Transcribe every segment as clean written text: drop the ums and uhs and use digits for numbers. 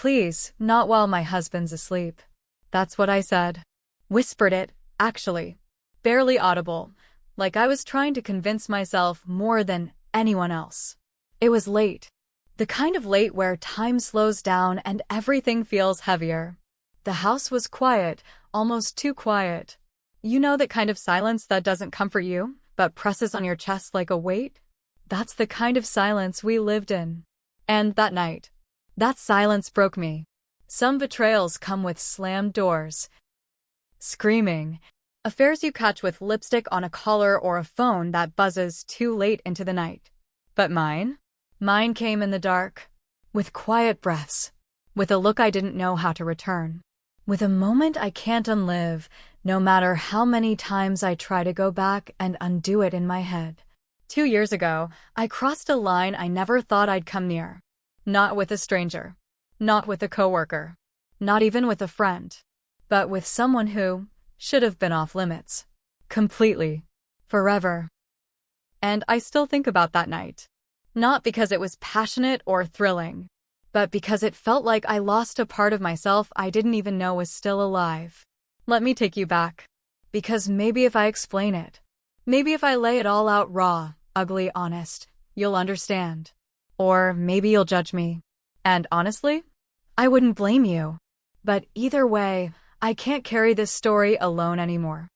Please, not while my husband's asleep. That's what I said. Whispered it, actually. Barely audible, like I was trying to convince myself more than anyone else. It was late. The kind of late where time slows down and everything feels heavier. The house was quiet, almost too quiet. You know that kind of silence that doesn't comfort you, but presses on your chest like a weight? That's the kind of silence we lived in. And that night, that silence broke me. Some betrayals come with slammed doors. Screaming. Affairs you catch with lipstick on a collar or a phone that buzzes too late into the night. But mine? Mine came in the dark. With quiet breaths. With a look I didn't know how to return. With a moment I can't unlive, no matter how many times I try to go back and undo it in my head. 2 years ago, I crossed a line I never thought I'd come near. Not with a stranger. Not with a coworker. Not even with a friend. But with someone who should have been off limits. Completely. Forever. And I still think about that night. Not because it was passionate or thrilling, but because it felt like I lost a part of myself I didn't even know was still alive. Let me take you back. Because maybe if I explain it, maybe if I lay it all out raw, ugly, honest, you'll understand. Or maybe you'll judge me. And honestly, I wouldn't blame you. But either way, I can't carry this story alone anymore.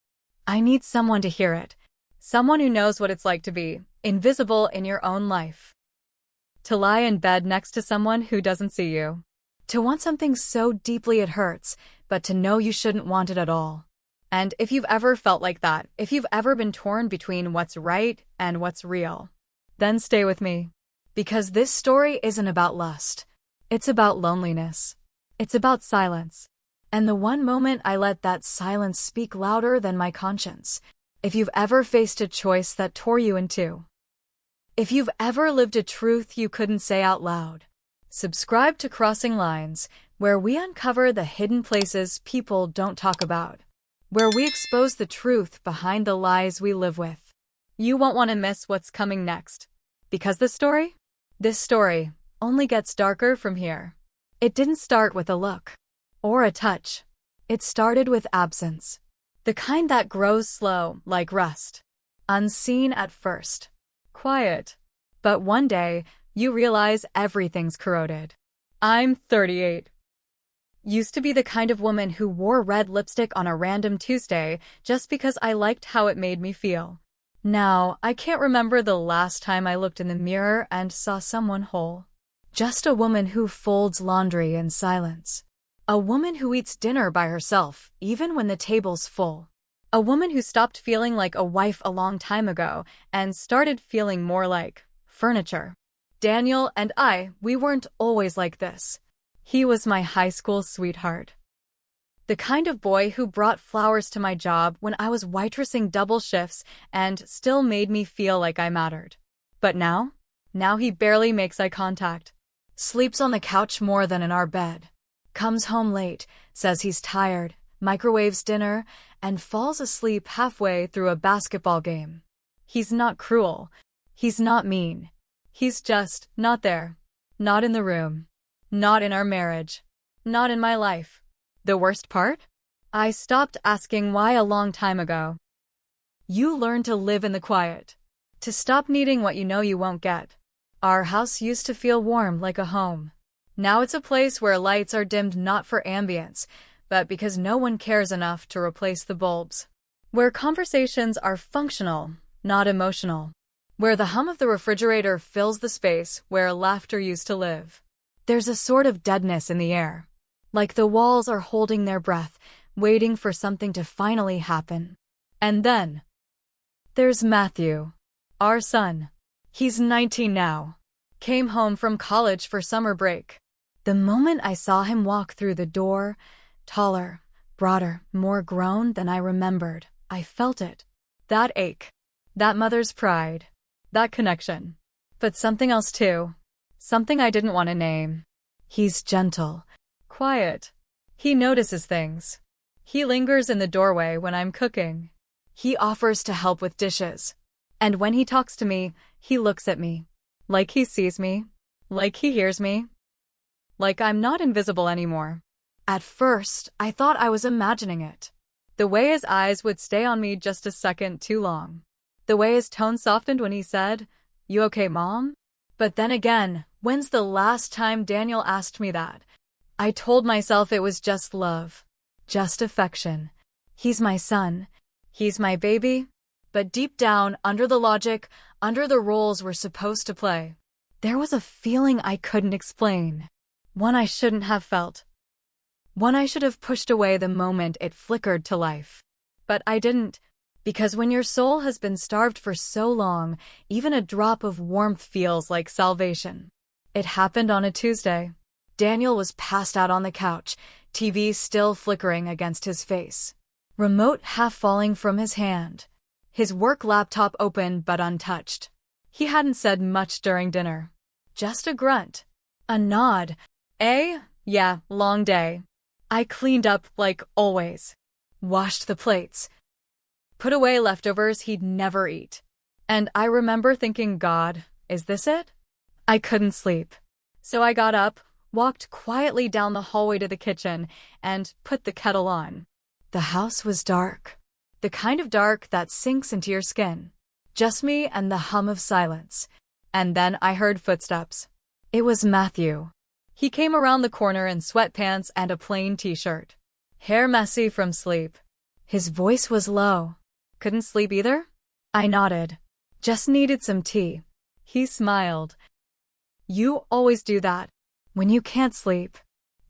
I need someone to hear it. Someone who knows what it's like to be invisible in your own life. To lie in bed next to someone who doesn't see you. To want something so deeply it hurts, but to know you shouldn't want it at all. And if you've ever felt like that, if you've ever been torn between what's right and what's real, then stay with me. Because this story isn't about lust. It's about loneliness. It's about silence. And the one moment I let that silence speak louder than my conscience. If you've ever faced a choice that tore you in two. If you've ever lived a truth you couldn't say out loud. Subscribe to Crossing Lines, where we uncover the hidden places people don't talk about. Where we expose the truth behind the lies we live with. You won't want to miss what's coming next. Because this story, only gets darker from here. It didn't start with a look. Or a touch. It started with absence. The kind that grows slow, like rust. Unseen at first. Quiet. But one day, you realize everything's corroded. I'm 38. Used to be the kind of woman who wore red lipstick on a random Tuesday just because I liked how it made me feel. Now, I can't remember the last time I looked in the mirror and saw someone whole. Just a woman who folds laundry in silence. A woman who eats dinner by herself, even when the table's full. A woman who stopped feeling like a wife a long time ago and started feeling more like furniture. Daniel and we weren't always like this. He was my high school sweetheart. The kind of boy who brought flowers to my job when I was waitressing double shifts and still made me feel like I mattered. But now he barely makes eye contact. Sleeps on the couch more than in our bed. Comes home late, says he's tired, microwaves dinner, and falls asleep halfway through a basketball game. He's not cruel. He's not mean. He's just not there. Not in the room. Not in our marriage. Not in my life. The worst part? I stopped asking why a long time ago. You learn to live in the quiet. To stop needing what you know you won't get. Our house used to feel warm like a home. Now it's a place where lights are dimmed not for ambience, but because no one cares enough to replace the bulbs. Where conversations are functional, not emotional. Where the hum of the refrigerator fills the space where laughter used to live. There's a sort of deadness in the air. Like the walls are holding their breath, waiting for something to finally happen. And then there's Matthew, our son. He's 19 now. Came home from college for summer break. The moment I saw him walk through the door, taller, broader, more grown than I remembered, I felt it. That ache. That mother's pride. That connection. But something else too. Something I didn't want to name. He's gentle. Quiet. He notices things. He lingers in the doorway when I'm cooking. He offers to help with dishes. And when he talks to me, he looks at me. Like he sees me. Like he hears me. like I'm not invisible anymore. At first, I thought I was imagining it. The way his eyes would stay on me just a second too long. The way his tone softened when he said, "You okay, Mom?" But then again, when's the last time Daniel asked me that? I told myself it was just love. Just affection. He's my son. He's my baby. But deep down, under the logic, under the roles we're supposed to play, there was a feeling I couldn't explain. One I shouldn't have felt. One I should have pushed away the moment it flickered to life. But I didn't, because when your soul has been starved for so long, even a drop of warmth feels like salvation. It happened on a Tuesday. Daniel was passed out on the couch, TV still flickering against his face. Remote half falling from his hand. His work laptop open but untouched. He hadn't said much during dinner. Just a grunt. A nod. Yeah, long day. I cleaned up like always. Washed the plates. Put away leftovers he'd never eat. And I remember thinking, God, is this it? I couldn't sleep. So I got up, walked quietly down the hallway to the kitchen, and put the kettle on. The house was dark. The kind of dark that sinks into your skin. Just me and the hum of silence. And then I heard footsteps. It was Matthew. He came around the corner in sweatpants and a plain t-shirt. Hair messy from sleep. His voice was low. Couldn't sleep either? I nodded. Just needed some tea. He smiled. You always do that. When you can't sleep.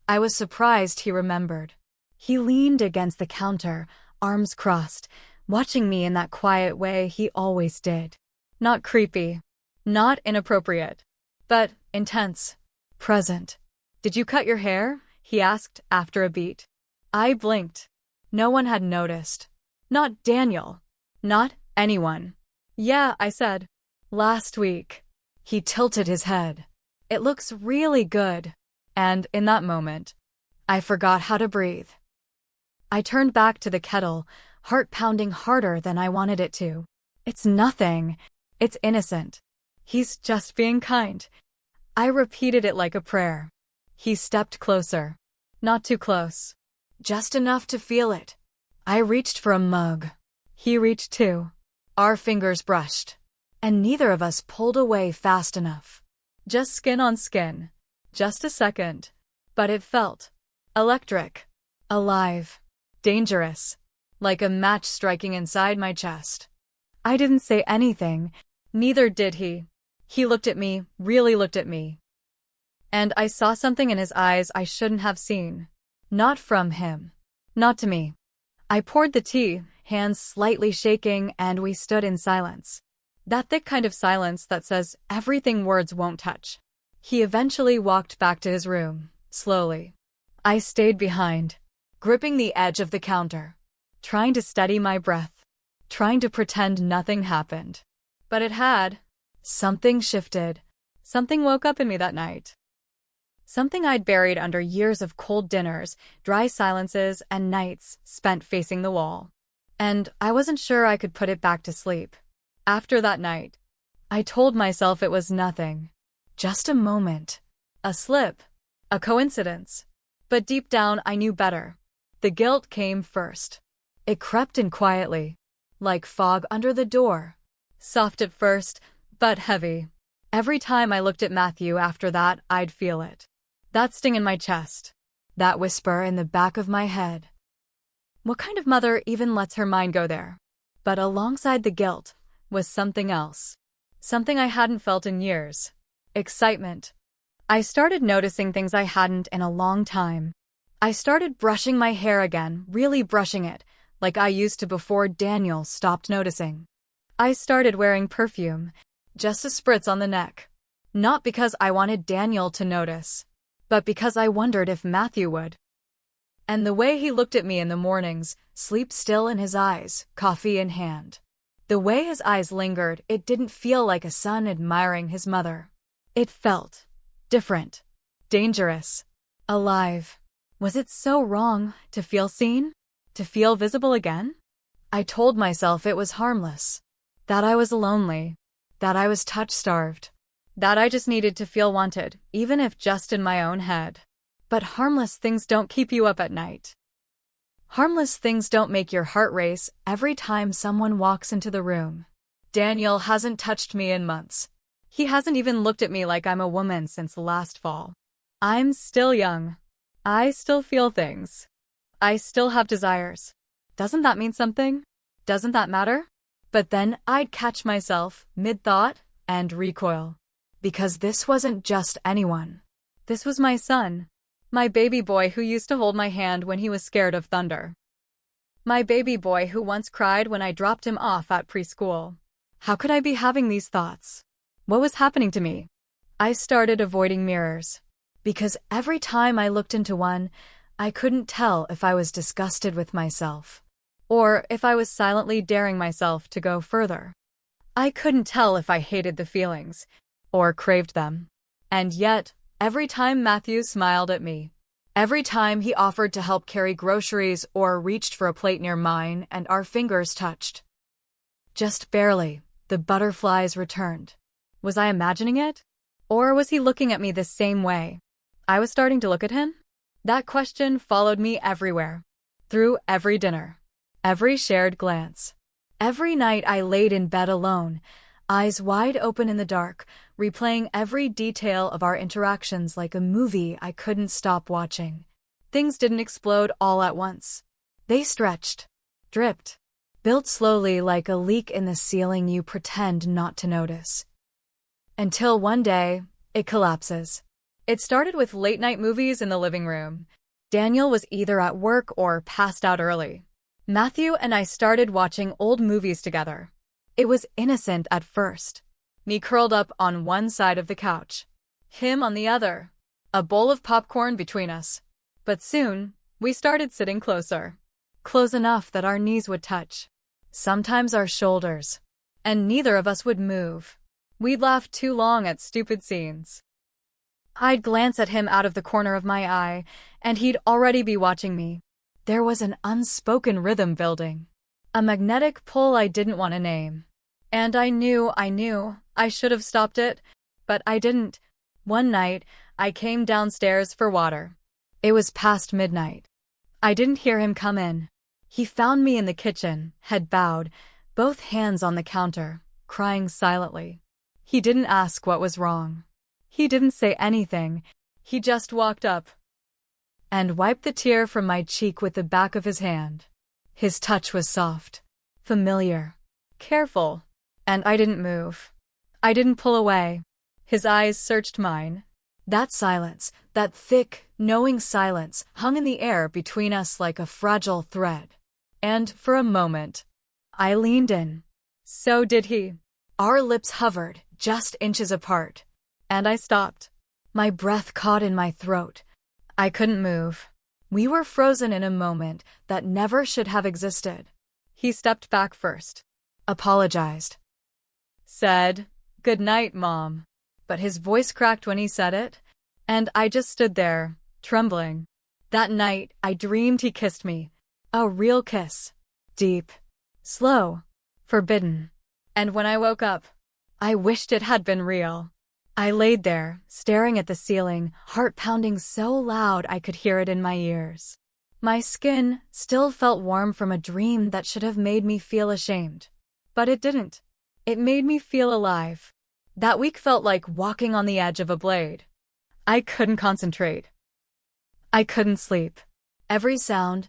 I was surprised he remembered. He leaned against the counter, arms crossed, watching me in that quiet way he always did. Not creepy. Not inappropriate. But intense. Present. Did you cut your hair? He asked after a beat. I blinked. No one had noticed. Not Daniel. Not anyone. Yeah, I said. Last week. He tilted his head. It looks really good. And in that moment, I forgot how to breathe. I turned back to the kettle, heart pounding harder than I wanted it to. It's nothing. It's innocent. He's just being kind. I repeated it like a prayer. He stepped closer. Not too close. Just enough to feel it. I reached for a mug. He reached too. Our fingers brushed. And neither of us pulled away fast enough. Just skin on skin. Just a second. But it felt electric. Alive. Dangerous. Like a match striking inside my chest. I didn't say anything. Neither did he. He looked at me, really looked at me. And I saw something in his eyes I shouldn't have seen. Not from him. Not to me. I poured the tea, hands slightly shaking, and we stood in silence. That thick kind of silence that says everything words won't touch. He eventually walked back to his room, slowly. I stayed behind, gripping the edge of the counter, trying to steady my breath, trying to pretend nothing happened. But it had. Something shifted. Something woke up in me that night. Something I'd buried under years of cold dinners, dry silences, and nights spent facing the wall. And I wasn't sure I could put it back to sleep. After that night, I told myself it was nothing. Just a moment. A slip. A coincidence. But deep down I knew better. The guilt came first. It crept in quietly, like fog under the door. Soft at first, but heavy. Every time I looked at Matthew after that, I'd feel it. That sting in my chest. That whisper in the back of my head. What kind of mother even lets her mind go there? But alongside the guilt was something else. Something I hadn't felt in years. Excitement. I started noticing things I hadn't in a long time. I started brushing my hair again, really brushing it, like I used to before Daniel stopped noticing. I started wearing perfume, just a spritz on the neck. Not because I wanted Daniel to notice, but because I wondered if Matthew would. And the way he looked at me in the mornings, sleep still in his eyes, coffee in hand. The way his eyes lingered, it didn't feel like a son admiring his mother. It felt different, dangerous, alive. Was it so wrong to feel seen? To feel visible again? I told myself it was harmless. That I was lonely. That I was touch-starved. That I just needed to feel wanted, even if just in my own head. But harmless things don't keep you up at night. Harmless things don't make your heart race every time someone walks into the room. Daniel hasn't touched me in months. He hasn't even looked at me like I'm a woman since last fall. I'm still young. I still feel things. I still have desires. Doesn't that mean something? Doesn't that matter? But then I'd catch myself mid-thought and recoil. Because this wasn't just anyone. This was my son. My baby boy who used to hold my hand when he was scared of thunder. My baby boy who once cried when I dropped him off at preschool. How could I be having these thoughts? What was happening to me? I started avoiding mirrors. Because every time I looked into one, I couldn't tell if I was disgusted with myself, or if I was silently daring myself to go further. I couldn't tell if I hated the feelings, or craved them. And yet, every time Matthew smiled at me, every time he offered to help carry groceries or reached for a plate near mine and our fingers touched, just barely, the butterflies returned. Was I imagining it? Or was he looking at me the same way? I was starting to look at him? That question followed me everywhere. Through every dinner. Every shared glance. Every night I laid in bed alone, eyes wide open in the dark, replaying every detail of our interactions like a movie I couldn't stop watching. Things didn't explode all at once. They stretched. Dripped. Built slowly like a leak in the ceiling you pretend not to notice. Until one day, it collapses. It started with late-night movies in the living room. Daniel was either at work or passed out early. Matthew and I started watching old movies together. It was innocent at first. Me curled up on one side of the couch. Him on the other. A bowl of popcorn between us. But soon, we started sitting closer. Close enough that our knees would touch. Sometimes our shoulders. And neither of us would move. We'd laugh too long at stupid scenes. I'd glance at him out of the corner of my eye, and he'd already be watching me. There was an unspoken rhythm building. A magnetic pull I didn't want to name. And I knew I should have stopped it, but I didn't. One night, I came downstairs for water. It was past midnight. I didn't hear him come in. He found me in the kitchen, head bowed, both hands on the counter, crying silently. He didn't ask what was wrong. He didn't say anything. He just walked up and wiped the tear from my cheek with the back of his hand. His touch was soft, familiar, careful, and I didn't move. I didn't pull away. His eyes searched mine. That silence, that thick, knowing silence, hung in the air between us like a fragile thread. And, for a moment, I leaned in. So did he. Our lips hovered, just inches apart. And I stopped. My breath caught in my throat. I couldn't move. We were frozen in a moment that never should have existed. He stepped back first. Apologized. Said, "Good night, Mom." But his voice cracked when he said it, and I just stood there, trembling. That night, I dreamed he kissed me. A real kiss. Deep. Slow. Forbidden. And when I woke up, I wished it had been real. I laid there, staring at the ceiling, heart pounding so loud I could hear it in my ears. My skin still felt warm from a dream that should have made me feel ashamed. But it didn't. It made me feel alive. That week felt like walking on the edge of a blade. I couldn't concentrate. I couldn't sleep. Every sound,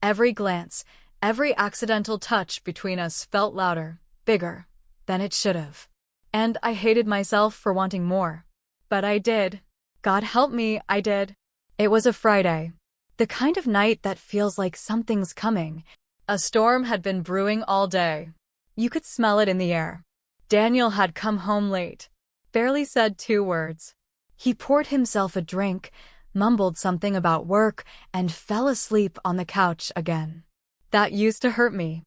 every glance, every accidental touch between us felt louder, bigger, than it should have. And I hated myself for wanting more. But I did. God help me, I did. It was a Friday. The kind of night that feels like something's coming. A storm had been brewing all day. You could smell it in the air. Daniel had come home late. Barely said 2 words. He poured himself a drink, mumbled something about work, and fell asleep on the couch again. That used to hurt me.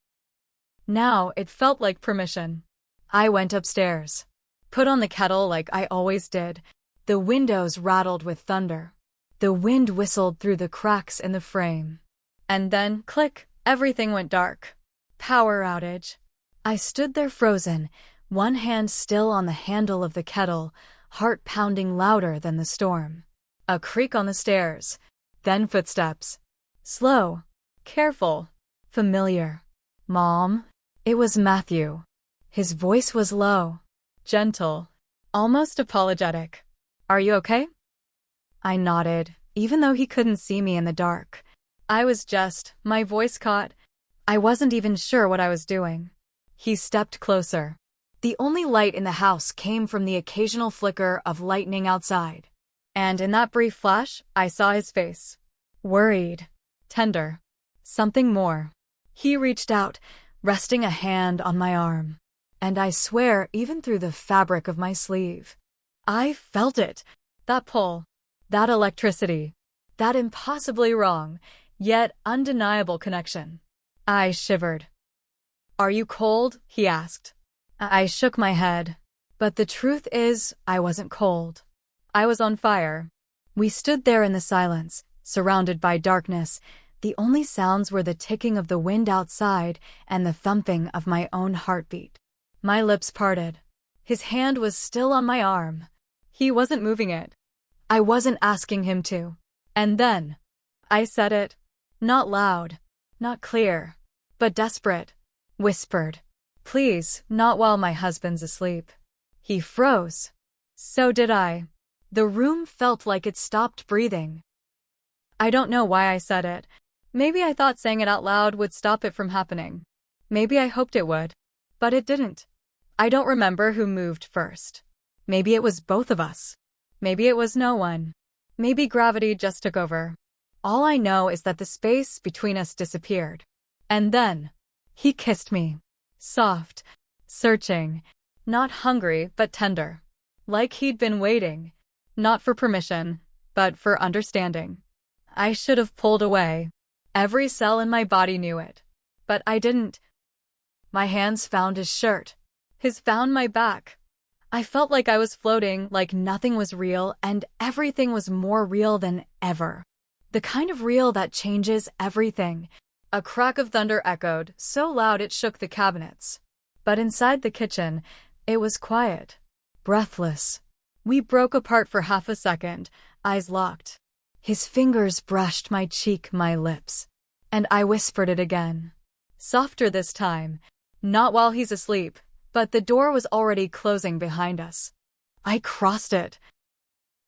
Now it felt like permission. I went upstairs. Put on the kettle like I always did. The windows rattled with thunder. The wind whistled through the cracks in the frame. And then, click, everything went dark. Power outage. I stood there frozen, one hand still on the handle of the kettle, heart pounding louder than the storm. A creak on the stairs. Then footsteps. Slow. Careful. Familiar. Mom? It was Matthew. His voice was low. Gentle. Almost apologetic. Are you okay? I nodded, even though he couldn't see me in the dark. My voice caught. I wasn't even sure what I was doing. He stepped closer. The only light in the house came from the occasional flicker of lightning outside. And in that brief flash, I saw his face. Worried. Tender. Something more. He reached out, resting a hand on my arm. And I swear, even through the fabric of my sleeve, I felt it. That pull. That electricity. That impossibly wrong, yet undeniable connection. I shivered. Are you cold? He asked. I shook my head. But the truth is, I wasn't cold. I was on fire. We stood there in the silence, surrounded by darkness. The only sounds were the ticking of the wind outside and the thumping of my own heartbeat. My lips parted. His hand was still on my arm. He wasn't moving it. I wasn't asking him to. And then, I said it. Not loud, not clear, but desperate. Whispered. Please, not while my husband's asleep. He froze. So did I. The room felt like it stopped breathing. I don't know why I said it. Maybe I thought saying it out loud would stop it from happening. Maybe I hoped it would. But it didn't. I don't remember who moved first. Maybe it was both of us. Maybe it was no one. Maybe gravity just took over. All I know is that the space between us disappeared. And then, he kissed me. Soft. Searching. Not hungry, but tender. Like he'd been waiting. Not for permission, but for understanding. I should have pulled away. Every cell in my body knew it. But I didn't. My hands found his shirt. His found my back. I felt like I was floating, like nothing was real, and everything was more real than ever. The kind of real that changes everything. A crack of thunder echoed, so loud it shook the cabinets. But inside the kitchen, it was quiet. Breathless. We broke apart for half a second, eyes locked. His fingers brushed my cheek, my lips. And I whispered it again. Softer this time. Not while he's asleep, but the door was already closing behind us. I crossed it.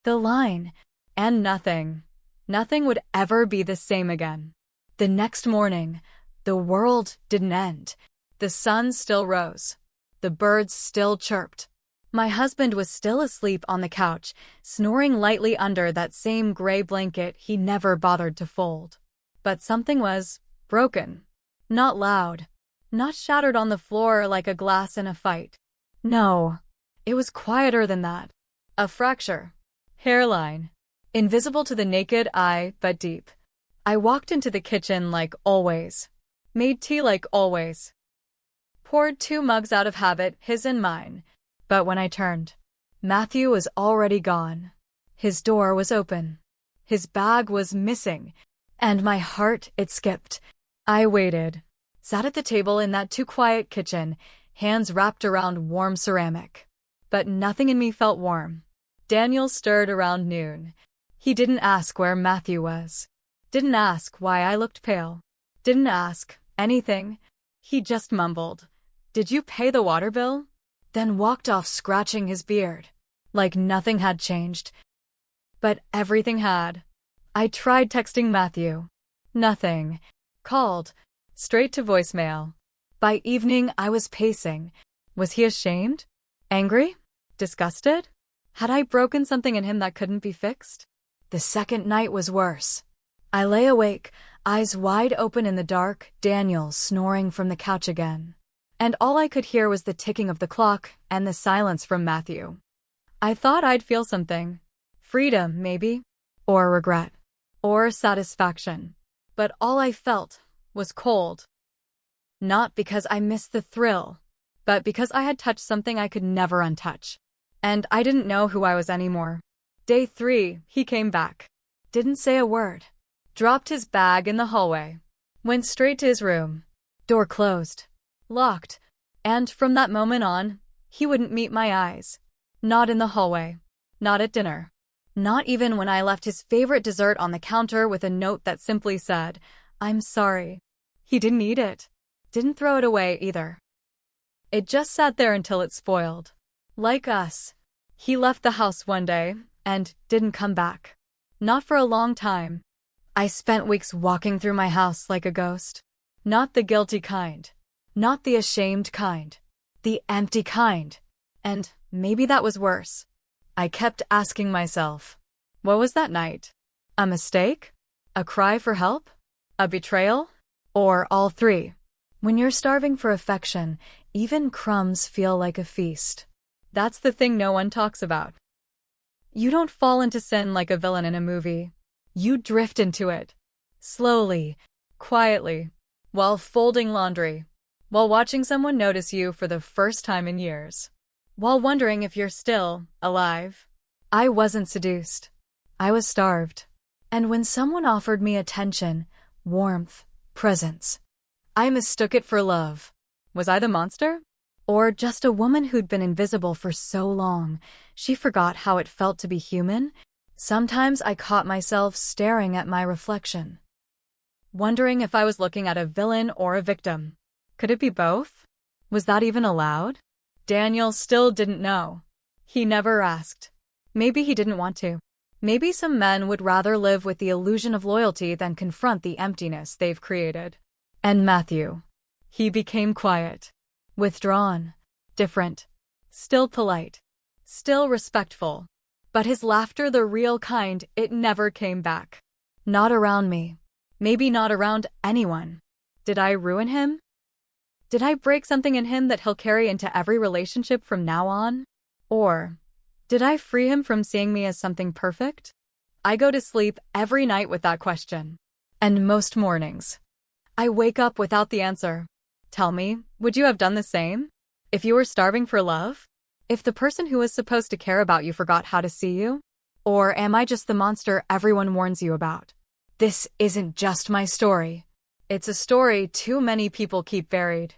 The line. And nothing would ever be the same again. The next morning, the world didn't end. The sun still rose. The birds still chirped. My husband was still asleep on the couch, snoring lightly under that same gray blanket he never bothered to fold. But something was broken. Not loud. Not shattered on the floor like a glass in a fight. No, it was quieter than that. A fracture. Hairline. Invisible to the naked eye, but deep. I walked into the kitchen like always. Made tea like always. Poured 2 mugs out of habit, his and mine. But when I turned, Matthew was already gone. His door was open. His bag was missing. And my heart, it skipped. I waited. Sat at the table in that too quiet kitchen, hands wrapped around warm ceramic. But nothing in me felt warm. Daniel stirred around noon. He didn't ask where Matthew was. Didn't ask why I looked pale. Didn't ask anything. He just mumbled, "Did you pay the water bill?" Then walked off scratching his beard. Like nothing had changed. But everything had. I tried texting Matthew. Nothing. Called. Straight to voicemail. By evening, I was pacing. Was he ashamed? Angry? Disgusted? Had I broken something in him that couldn't be fixed? The second night was worse. I lay awake, eyes wide open in the dark, Daniel snoring from the couch again. And all I could hear was the ticking of the clock and the silence from Matthew. I thought I'd feel something. Freedom, maybe. Or regret. Or satisfaction. But all I felt was cold. Not because I missed the thrill, but because I had touched something I could never untouch. And I didn't know who I was anymore. Day 3, he came back. Didn't say a word. Dropped his bag in the hallway. Went straight to his room. Door closed. Locked. And from that moment on, he wouldn't meet my eyes. Not in the hallway. Not at dinner. Not even when I left his favorite dessert on the counter with a note that simply said, "I'm sorry." He didn't eat it. Didn't throw it away either. It just sat there until it spoiled. Like us. He left the house one day and didn't come back. Not for a long time. I spent weeks walking through my house like a ghost. Not the guilty kind. Not the ashamed kind. The empty kind. And maybe that was worse. I kept asking myself, what was that night? A mistake? A cry for help? A betrayal? Or all three? When you're starving for affection, even crumbs feel like a feast. That's the thing no one talks about. You don't fall into sin like a villain in a movie. You drift into it. Slowly, quietly, while folding laundry, while watching someone notice you for the first time in years, while wondering if you're still alive. I wasn't seduced. I was starved. And when someone offered me attention, warmth, presence, I mistook it for love. Was I the monster? Or just a woman who'd been invisible for so long, she forgot how it felt to be human? Sometimes I caught myself staring at my reflection, wondering if I was looking at a villain or a victim. Could it be both? Was that even allowed? Daniel still didn't know. He never asked. Maybe he didn't want to. Maybe some men would rather live with the illusion of loyalty than confront the emptiness they've created. And Matthew. He became quiet. Withdrawn. Different. Still polite. Still respectful. But his laughter, the real kind, it never came back. Not around me. Maybe not around anyone. Did I ruin him? Did I break something in him that he'll carry into every relationship from now on? Or did I free him from seeing me as something perfect? I go to sleep every night with that question. And most mornings, I wake up without the answer. Tell me, would you have done the same? If you were starving for love? If the person who was supposed to care about you forgot how to see you? Or am I just the monster everyone warns you about? This isn't just my story. It's a story too many people keep buried.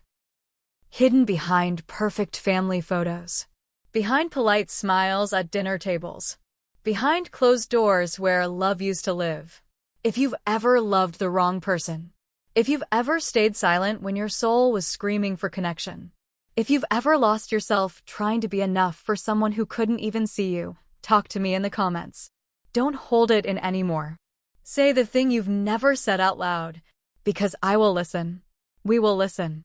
Hidden behind perfect family photos. Behind polite smiles at dinner tables. Behind closed doors where love used to live. If you've ever loved the wrong person. If you've ever stayed silent when your soul was screaming for connection. If you've ever lost yourself trying to be enough for someone who couldn't even see you, talk to me in the comments. Don't hold it in anymore. Say the thing you've never said out loud, because I will listen. We will listen.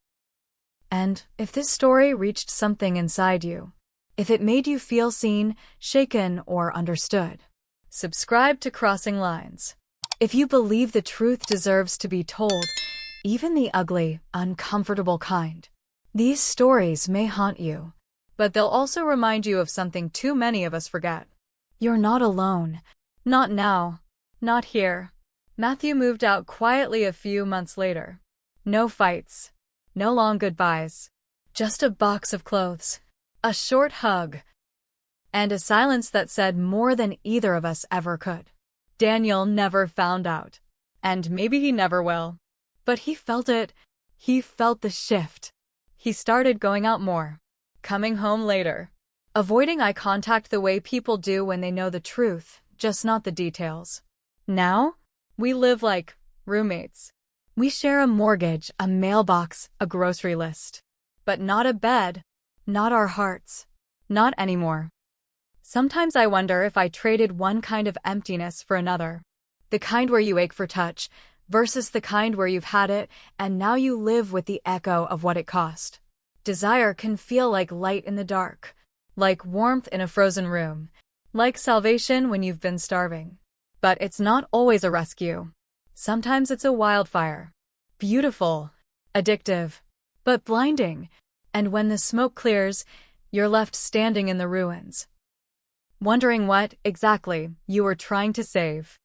And if this story reached something inside you, if it made you feel seen, shaken, or understood, subscribe to Crossing Lines. If you believe the truth deserves to be told, even the ugly, uncomfortable kind, these stories may haunt you, but they'll also remind you of something too many of us forget. You're not alone. Not now. Not here. Matthew moved out quietly a few months later. No fights. No long goodbyes. Just a box of clothes. A short hug. And a silence that said more than either of us ever could. Daniel never found out. And maybe he never will. But he felt it. He felt the shift. He started going out more. Coming home later. Avoiding eye contact the way people do when they know the truth, just not the details. Now, we live like roommates. We share a mortgage, a mailbox, a grocery list. But not a bed. Not our hearts. Not anymore. Sometimes I wonder if I traded one kind of emptiness for another. The kind where you ache for touch, versus the kind where you've had it, and now you live with the echo of what it cost. Desire can feel like light in the dark, like warmth in a frozen room, like salvation when you've been starving. But it's not always a rescue. Sometimes it's a wildfire. Beautiful, addictive, but blinding. And when the smoke clears, you're left standing in the ruins, wondering what, exactly, you were trying to save.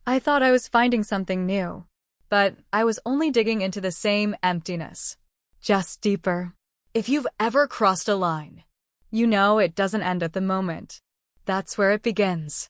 I thought I was finding something new, but I was only digging into the same emptiness, just deeper. If you've ever crossed a line, you know it doesn't end at the moment. That's where it begins.